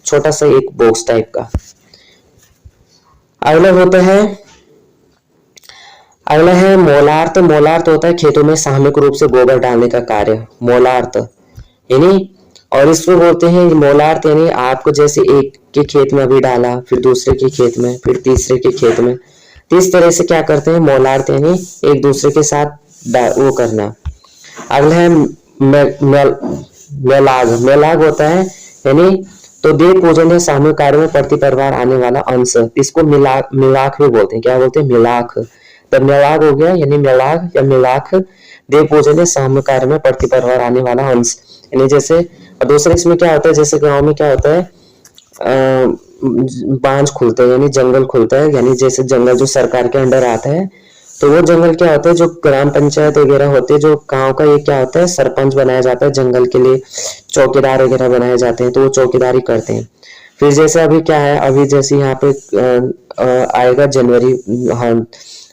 छोटा सा एक बॉक्स टाइप का। अगला होता है, अगला है मोलार्थ। मोलार्थ होता है खेतों में सामूहिक रूप से गोबर डालने का कार्य, मोलार्थ यानी। और इसको बोलते हैं मोलार्थ यानी आपको जैसे एक के खेत में अभी डाला, फिर दूसरे के खेत में, फिर तीसरे के खेत में, तो इस तरह से क्या करते हैं मोलार्थ यानी एक दूसरे के साथ वो करना। अगला है मेलाग। मेलाग होता है यानी तो देव पूजन या सामूहिक कार्य में प्रति परिवार आने वाला अंश, इसको मिलाख भी बोलते हैं। क्या बोलते हैं? मिलाख। तो मेलाग हो गया यानी मेलाग या मिलाख, देव पूजन या सामूहिक कार्य में प्रति परिवार आने वाला अंश। यानी जैसे, और दूसरे इसमें क्या होता है, जैसे गांव में क्या होता है, बांझ खुलते हैं यानी जंगल खुलता है, यानी जैसे जंगल जो सरकार के अंडर आता है, तो वो जंगल क्या होता है, जो ग्राम पंचायत वगैरह होते हैं, जो गांव का ये क्या होता है, सरपंच बनाया जाता है, जंगल के लिए चौकीदार वगैरह बनाए जाते हैं, तो वो चौकीदारी करते हैं। फिर जैसे अभी क्या है, अभी जैसे यहाँ पे आएगा जनवरी, हाँ,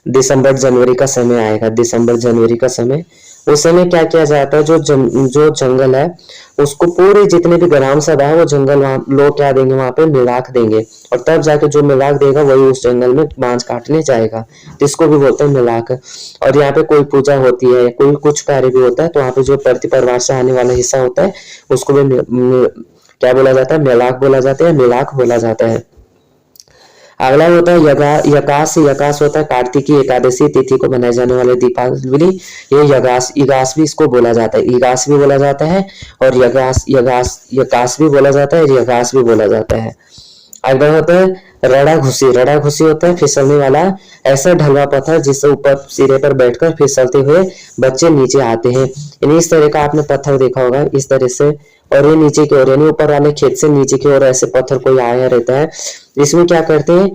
दिसंबर जनवरी का समय आएगा, दिसंबर जनवरी का समय, उस समय क्या किया जाता है, जो जंगल है उसको पूरे जितने भी ग्राम सभा है वो जंगल लोग क्या देंगे, वहां पे मिलाक देंगे, और तब जाके जो मिलाक देगा वही उस जंगल में बांझ काटने जाएगा, जिसको भी बोलते हैं मिलाक। और यहाँ पे कोई पूजा होती है, कोई कुछ कार्य भी होता है, तो वहाँ पे जो प्रति परिवार से आने वाला हिस्सा होता है उसको भी क्या बोला जाता है, मिलाक बोला जाता है, मिलाक बोला जाता है। अगला होता है यकास। यकास होता है कार्तिकी एकादशी तिथि को मनाए जाने वाले दीपावली, ये यगास यगास भी इसको बोला जाता है, यगास भी बोला जाता है, और यकास भी बोला जाता है, यगास भी बोला जाता है। अगला होता है रड़ा घुसी। रड़ा घुसी होता है फिसलने वाला ऐसा ढलवा पत्थर जिससे ऊपर सिरे पर बैठकर फिसलते हुए बच्चे नीचे आते हैं। यानी इस तरह का आपने पत्थर देखा होगा, इस तरह से, और ये नीचे की ओर, यानी ऊपर वाले खेत से नीचे की ओर ऐसे पत्थर कोई आया रहता है, इसमें क्या करते हैं,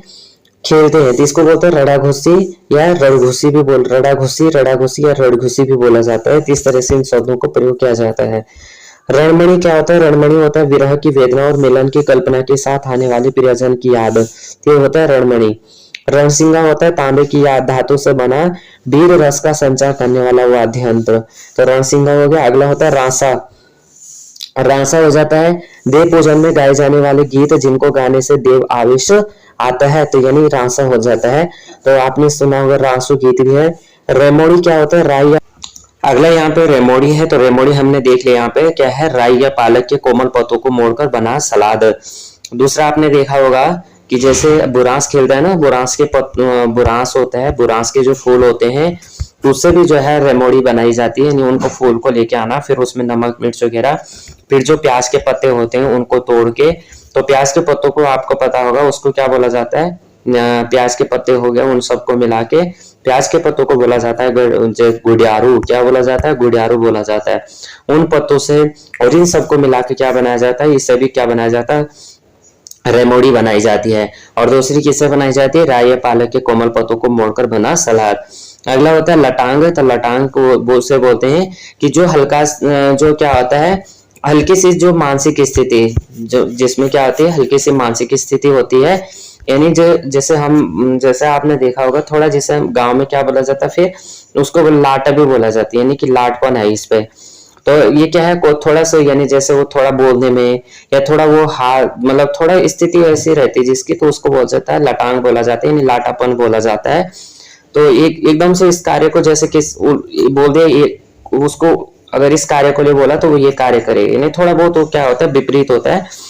खेलते हैं, तो इसको बोलते हैं रड़ा घुसी या रड़ घुसी भी बोल, रड़ा घुसी, रड़ा घुसी या रड़ घुसी भी बोला जाता है। तो इस तरह से इन शब्दों को प्रयोग किया जाता है। रणमणि क्या होता है? रणमणि होता है विरह की वेदना और मिलन की कल्पना के साथ आने वाले प्रियजन की याद, ये होता है रणमणि। रणसिंगा होता है तांबे की याद धातु से बना वीर रस का संचार करने वाला वाद्य यंत्र, तो रणसिंगा हो गया। अगला होता है रांसा। रांसा हो जाता है देव पूजन में गाए जाने वाले गीत जिनको गाने से देव आवेश आता है, तो यानी रांसा हो जाता है। तो आपने सुना होगा रांसु गीत भी है। रेमोड़ी क्या होता है? राई। अगला यहाँ पे रेमोड़ी है, तो रेमोड़ी हमने देख लिया, यहाँ पे क्या है, राई या पालक के कोमल पत्तों को मोड़कर बना सलाद। दूसरा आपने देखा होगा कि जैसे बुरांस खेलता है ना, बुरांस होता है, बुरांस के जो फूल होते हैं उससे भी जो है रेमोड़ी बनाई जाती है, यानी उनको फूल को लेके आना, फिर उसमें नमक मिर्च वगैरह, फिर जो प्याज के पत्ते होते हैं उनको तोड़ के, तो प्याज के पत्तों को आपको पता होगा उसको क्या बोला जाता है, प्याज के पत्ते हो गए, उन सबको मिला के प्याज के पत्तों को बोला जाता है गुडियारू। क्या बोला जाता है? गुडियारू बोला जाता है। उन पत्तों से और इन सबको मिला के क्या बनाया जाता है, इससे भी क्या बनाया जाता है, रेमोड़ी बनाई जाती है। और दूसरी किससे बनाई जाती है? राई या पालक के कोमल पत्तों को मोड़कर बना सलाद। अगला होता है लटांग। तो लटांग को से बोलते हैं कि जो हल्का, जो क्या होता है, हल्की सी जो मानसिक स्थिति, जो जिसमें क्या होती है, हल्की सी मानसिक स्थिति होती है, यानी जो जैसे आपने देखा होगा, थोड़ा जैसे गांव में क्या बोला जाता है, फिर उसको लाटा भी बोला जाती है, यानी कि लाटपन है इस पे। तो ये क्या है, थोड़ा सा, यानी जैसे वो थोड़ा बोलने में या थोड़ा वो मतलब थोड़ा स्थिति ऐसी रहती है जिसकी, तो उसको बोल जाता है लटांग बोला जाता है, यानी लाटापन बोला जाता है। तो एकदम से इस कार्य को जैसे किस बोल दे उसको, अगर इस कार्य को लिए बोला तो वो ये कार्य करेगा, यानी थोड़ा बहुत वो क्या होता है, विपरीत होता है।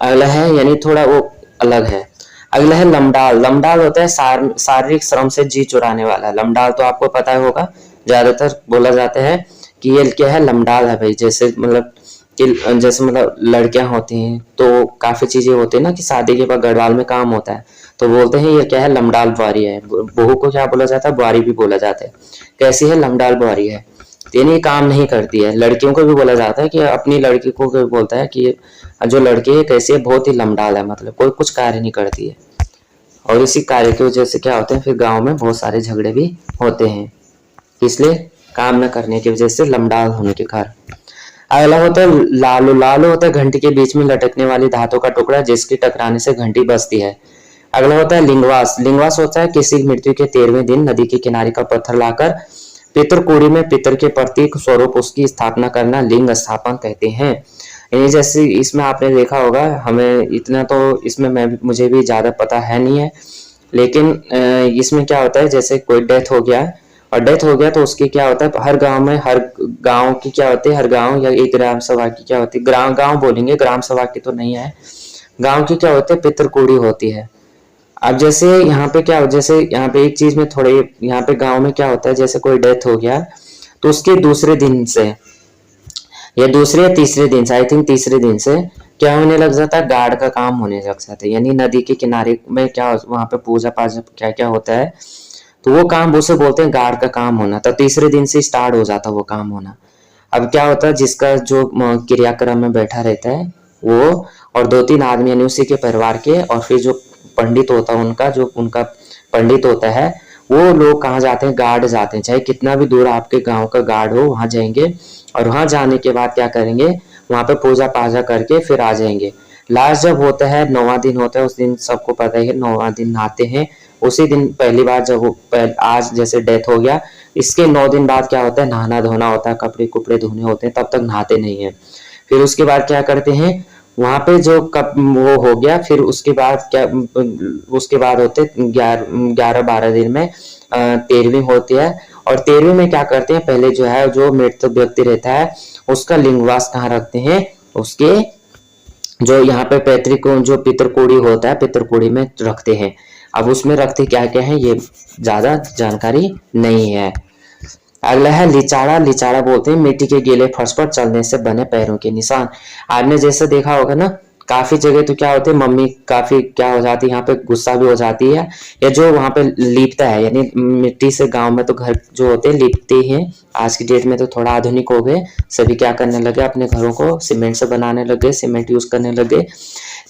अगला है यानी थोड़ा वो अलग है। अगला है लमडाल। लमडाल होता है शारीरिक श्रम से जी चुराने वाला। लमडाल तो आपको पता होगा, ज्यादातर बोला जाता है कि ये क्या है, लमडाल है भाई। जैसे मतलब लड़कियां होती हैं तो काफी चीजें होती है ना, कि शादी के बाद गढ़वाल में काम होता है, तो बोलते हैं ये क्या है, लमडाल बुआरी है। बहू को क्या बोला जाता है? बुआरी भी बोला जाता है। कैसी है? लमडाल बुआरी है, यानी काम नहीं करती है। लड़कियों को भी बोला जाता है कि अपनी लड़की को बोलता है कि जो लड़की है कैसी है, बहुत ही लमडाल है, मतलब कोई कुछ कार्य नहीं करती है। और इसी कार्य की वजह से क्या होते हैं, फिर गांव में बहुत सारे झगड़े भी होते हैं, इसलिए काम न करने की वजह से, लमडाल होने के कारण। अगला होता है लालू। लालू होता है घंटी के बीच में लटकने वाली धातु का टुकड़ा जिसके टकराने से घंटी बजती है। अगला होता है लिंगवास। लिंगवास होता है किसी मृत्यु के 13वें दिन नदी के किनारे का पत्थर लाकर पितर कुड़ी में पितर के प्रतीक स्वरूप उसकी स्थापना करना लिंग स्थापन कहते हैं। यानी जैसे इसमें आपने देखा होगा, हमें इतना तो इसमें मुझे भी ज्यादा पता है नहीं है, लेकिन इसमें क्या होता है, जैसे कोई डेथ हो गया, और डेथ हो गया तो उसकी क्या होता है, हर गांव की क्या होती है, हर गांव या एक ग्राम सभा की क्या होती है, गांव बोलेंगे, ग्राम सभा की तो नहीं है, गांव की क्या होती है, पितृकुड़ी होती है। अब जैसे यहाँ पे क्या, जैसे यहाँ पे एक चीज में थोड़े, यहाँ पे गांव में क्या होता है, जैसे कोई डेथ हो गया तो उसके दूसरे दिन से या दूसरे या तीसरे दिन से, आई थिंक तीसरे दिन से क्या होने लग जाता है, गार्ड का काम होने लग जाता है। यानी नदी के किनारे में क्या वहां पे पूजा पाजा क्या क्या होता है, तो वो काम उसे बोलते हैं गार्ड का काम होना। तो तीसरे दिन से स्टार्ट हो जाता है वो काम होना। अब क्या होता है, जिसका जो क्रियाक्रम में बैठा रहता है वो और 2-3 आदमी यानी उसी के परिवार के, और फिर जो पंडित होता है उनका, जो उनका पंडित होता है, वो लोग कहाँ जाते हैं, गार्ड जाते हैं। चाहे कितना भी दूर आपके गांव का गार्ड हो, वहां जाएंगे और वहां जाने के बाद क्या करेंगे, वहां पे पूजा पाजा करके फिर आ जाएंगे। लास्ट जब होता है 9वां दिन होता है, उस दिन सबको पता है 9वां दिन नहाते हैं। उसी दिन पहली बार जब आज जैसे डेथ हो गया, इसके 9 दिन बाद क्या होता है, नहाना धोना होता है, कपड़े कुपड़े धोने होते हैं, तब तक नहाते नहीं है। फिर उसके बाद क्या करते हैं, वहां पे जो कप वो हो गया, फिर उसके बाद क्या, उसके बाद होते 11-12 दिन में 13वीं होती है। और 13वीं में क्या करते हैं, पहले जो है जो मृत व्यक्ति रहता है उसका लिंगवास कहाँ रखते हैं, उसके जो यहाँ पे पैतृक जो पितरकोड़ी होता है, पितरकोड़ी में रखते हैं। अब उसमें रखते क्या क्या है ये ज्यादा जानकारी नहीं है। अगला है लिचाड़ा। लिचाड़ा बोलते हैं मिट्टी के गीले फर्श पर चलने से बने पैरों के निशान। आपने जैसे देखा होगा ना, काफी जगह तो क्या होते हैं, मम्मी काफी क्या हो जाती है, यहाँ पे गुस्सा भी हो जाती है, या जो वहां पे लीपता है, यानी मिट्टी से गांव में तो घर जो होते हैं लीपते हैं। आज की डेट में तो थोड़ा आधुनिक हो गए, सभी क्या करने लगे, अपने घरों को सीमेंट से बनाने लगे, सीमेंट यूज करने लगे।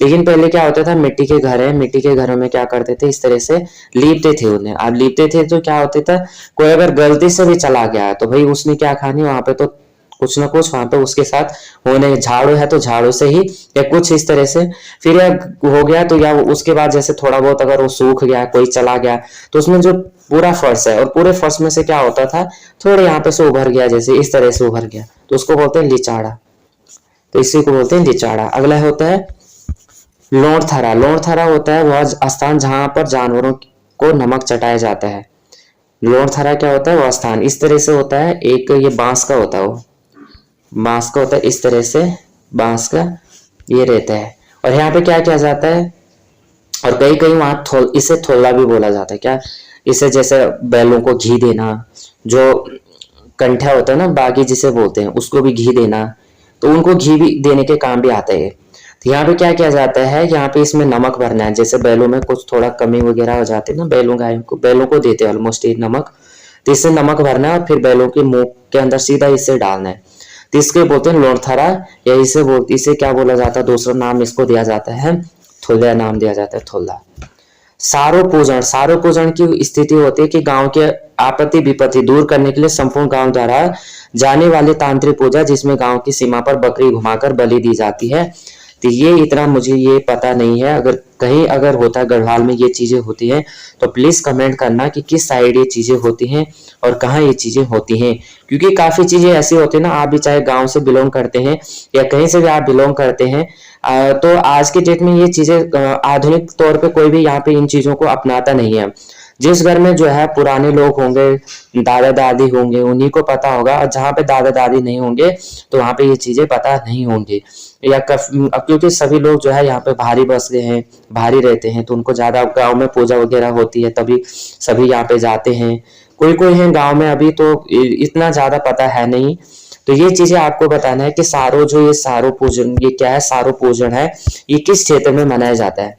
लेकिन पहले क्या होता था, मिट्टी के घर है, मिट्टी के घरों में क्या करते थे, इस तरह से लीपते थे उन्हें। अब लीपते थे तो क्या होता था, कोई अगर गलती से भी चला गया तो भाई उसने क्या खानी, वहां पे तो कुछ ना कुछ वहां पे उसके साथ होने, झाड़ू है तो झाड़ू से ही, या कुछ इस तरह से। फिर हो गया तो या उसके बाद जैसे थोड़ा बहुत अगर वो सूख गया, कोई चला गया, तो उसमें जो पूरा फर्श है, और पूरे फर्श में से क्या होता था, थोड़े यहाँ पे से उभर गया, जैसे इस तरह से उभर गया, तो उसको बोलते हैं लिचाड़ा। तो इसी को बोलते हैं लिचाड़ा। अगला होता है लोणथरा। लोणथरा होता है वह स्थान जहां पर जानवरों को नमक चटाया जाता है। लोणथरा क्या होता है, वह स्थान इस तरह से होता है, एक ये बांस का होता है, वो बांस का होता है, इस तरह से बांस का ये रहता है। और यहाँ पे क्या किया जाता है, और कई कई वहां इसे थोला भी बोला जाता है। क्या, इसे जैसे बैलों को घी देना, जो कंठा होता है ना बागी जिसे बोलते हैं, उसको भी घी देना, तो उनको घी भी देने के काम भी आता है। तो यहाँ पे क्या किया जाता है, यहाँ पे इसमें नमक भरना है। जैसे बैलों में कुछ थोड़ा कमी वगैरह हो जाती है ना, बैलों को देते हैं ऑलमोस्ट एक नमक, तो इससे नमक भरना है और फिर बैलों के मुंह के अंदर सीधा इससे डालना है। तो इसके बोलते हैं लोणथरा, या इसे क्या बोला जाता है, दूसरा नाम इसको दिया जाता है थोला, नाम दिया जाता है थोला। सारो पूजन। सारो पूजन की स्थिति होती है कि गांव के आपत्ति विपत्ति दूर करने के लिए संपूर्ण गांव द्वारा जाने वाली तांत्रिक पूजा, जिसमें गांव की सीमा पर बकरी घुमाकर बलि दी जाती है। तो ये इतना मुझे ये पता नहीं है, अगर कहीं अगर होता है गढ़वाल में ये चीजें होती हैं तो प्लीज कमेंट करना कि किस साइड ये चीजें होती हैं और कहाँ ये चीजें होती हैं। क्योंकि काफी चीजें ऐसी होती है ना, आप भी चाहे गांव से बिलोंग करते हैं या कहीं से भी आप बिलोंग करते हैं, तो आज के डेट में ये चीजें आधुनिक तौर पे कोई भी यहाँ पे इन चीजों को अपनाता नहीं है। जिस घर में जो है पुराने लोग होंगे, दादा दादी होंगे, उन्हीं को पता होगा, और जहाँ पे दादा दादी नहीं होंगे तो वहाँ पे ये चीजें पता नहीं होंगी। या क्योंकि सभी लोग जो है यहाँ पे भारी बस गए हैं, भारी रहते हैं, तो उनको ज्यादा गांव में पूजा वगैरह होती है तभी सभी यहाँ पे जाते हैं। कोई कोई है गांव में अभी तो इतना ज्यादा पता है नहीं। तो ये चीजें आपको बताना है कि सारो जो ये सारो पूजन, ये क्या है, सारो पूजन है, ये किस क्षेत्र में मनाया जाता है।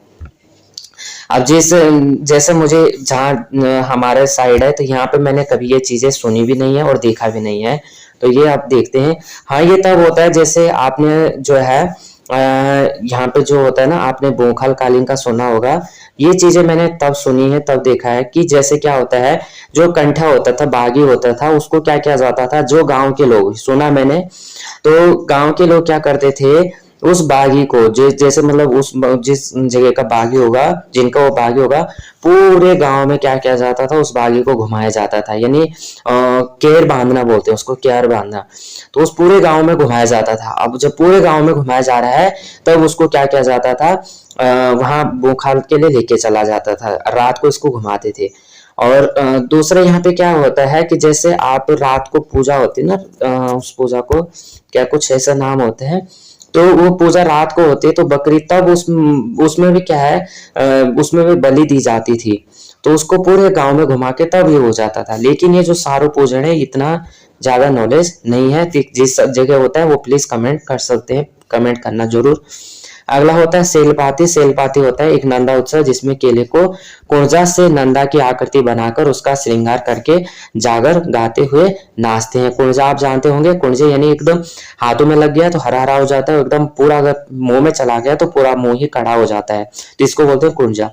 अब जैसे मुझे जहाँ हमारे साइड है, तो यहाँ पे मैंने कभी ये चीजें सुनी भी नहीं है और देखा भी नहीं है। तो ये आप देखते हैं। हाँ, ये तब होता है जैसे आपने जो है यहाँ पे जो होता है ना, आपने बोखल कालीन का सुना होगा। ये चीजें मैंने तब सुनी है, तब देखा है कि जैसे क्या होता है, जो कंठा होता था, बागी होता था, उसको क्या किया जाता था, जो गांव के लोग, सुना मैंने, तो गांव के लोग क्या करते थे, उस बागी को जैसे मतलब उस जिस जगह का बागी होगा, जिनका वो बागी होगा, पूरे गांव में क्या किया जाता था, उस बागी को घुमाया जाता था। यानी केर बांधना बोलते हैं उसको, केर बांधना। तो उस पूरे गांव में घुमाया जाता था। अब जब पूरे गांव में घुमाया जा रहा है, तब उसको क्या किया जाता था, वहां बोखाल के लिए लेके चला जाता था, रात को इसको घुमाते थे। और दूसरा यहाँ पे क्या होता है कि जैसे आप रात को पूजा होती है ना, उस पूजा को क्या कुछ ऐसा नाम होते हैं, तो वो पूजा रात को होती है, तो बकरी तब उसमें भी क्या है, उसमें भी बलि दी जाती थी। तो उसको पूरे गांव में घुमा के तब ये हो जाता था। लेकिन ये जो सारों है इतना ज्यादा नॉलेज नहीं है, जिस जगह होता है वो प्लीज कमेंट कर सकते हैं, कमेंट करना जरूर। अगला होता है सेलपाती। सेलपाती होता है एक नंदा उत्सव जिसमें केले को कुंजा से नंदा की आकृति बनाकर उसका श्रृंगार करके जागर गाते हुए नाचते हैं। कुंजा आप जानते होंगे, कुंजे यानी एकदम हाथों में लग गया तो हरा हरा हो जाता है, एकदम पूरा अगर मुंह में चला गया तो पूरा मुंह ही कड़ा हो जाता है, तो इसको बोलते हैं कुंजा।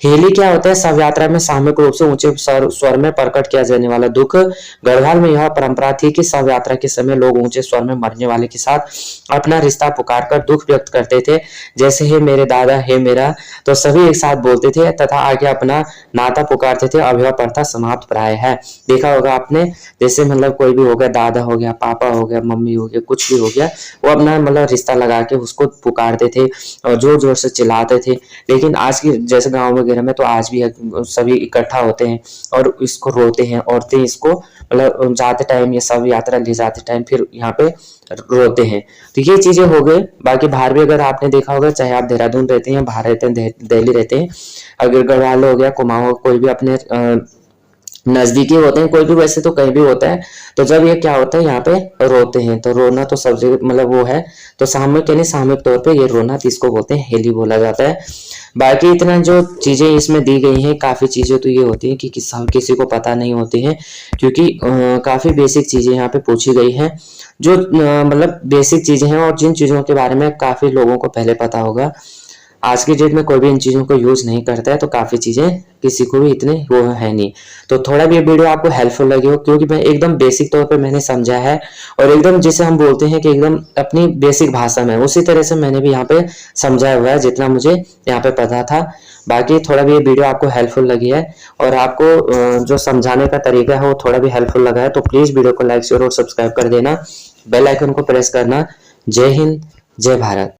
हेली क्या होता है, शव यात्रा में सामूहिक रूप से ऊंचे स्वर में प्रकट किया जाने वाला दुख। गढ़वाल में यह परंपरा थी कि शव यात्रा के समय लोग ऊंचे स्वर में मरने वाले के साथ अपना रिश्ता पुकार कर दुख व्यक्त करते थे, जैसे हे मेरे दादा, हे मेरा, तो सभी एक साथ बोलते थे तथा आगे अपना नाता पुकारते थे। अब यह प्रथा समाप्त प्राय है। देखा होगा आपने, जैसे मतलब कोई भी हो गया, दादा हो गया, पापा हो गया, मम्मी हो गया, कुछ भी हो गया, वो अपना मतलब रिश्ता लगा के उसको पुकारते थे और जोर जोर से चिल्लाते थे। लेकिन आज की जैसे गाँव वगैरह में तो आज भी सभी इकट्ठा होते हैं और इसको रोते हैं, औरतें इसको मतलब जाते टाइम, ये सब यात्रा ले जाते टाइम फिर यहाँ पे रोते हैं। तो ये चीजें हो गई। बाकी बाहर भी अगर आपने देखा होगा, चाहे आप देहरादून रहते हैं, बाहर रहते हैं, दिल्ली रहते हैं, अगर गढ़वाल हो गया, कुमाऊं, कोई भी अपने नजदीकी होते हैं, कोई भी वैसे तो कहीं भी होता है, तो जब ये क्या होता है यहाँ पे रोते हैं, तो रोना तो सब जगह मतलब वो है, तो सामूहिक यानी सामूहिक तौर पे ये रोना, इसको बोलते हैं हेली बोला जाता है। बाकी इतना जो चीजें इसमें दी गई हैं, काफी चीजें तो ये होती है कि किसी को पता नहीं होती है, क्योंकि काफी बेसिक चीजें यहाँ पे पूछी गई हैं, जो मतलब बेसिक चीजें हैं और जिन चीजों के बारे में काफी लोगों को पहले पता होगा। आज की डेट में कोई भी इन चीजों को यूज नहीं करता है, तो काफी चीजें किसी को भी इतने वो है नहीं। तो थोड़ा भी ये वीडियो आपको हेल्पफुल लगी हो, क्योंकि मैं एकदम बेसिक तौर पे मैंने समझा है और एकदम जिसे हम बोलते हैं कि एकदम अपनी बेसिक भाषा में, उसी तरह से मैंने भी यहाँ पे समझाया हुआ है जितना मुझे यहाँ पे पता था। बाकी थोड़ा भी ये वीडियो आपको हेल्पफुल लगी है और आपको जो समझाने का तरीका है वो थोड़ा भी हेल्पफुल लगा है, तो प्लीज वीडियो को लाइक शेयर और सब्सक्राइब कर देना, बेल आइकन को प्रेस करना। जय हिंद, जय भारत।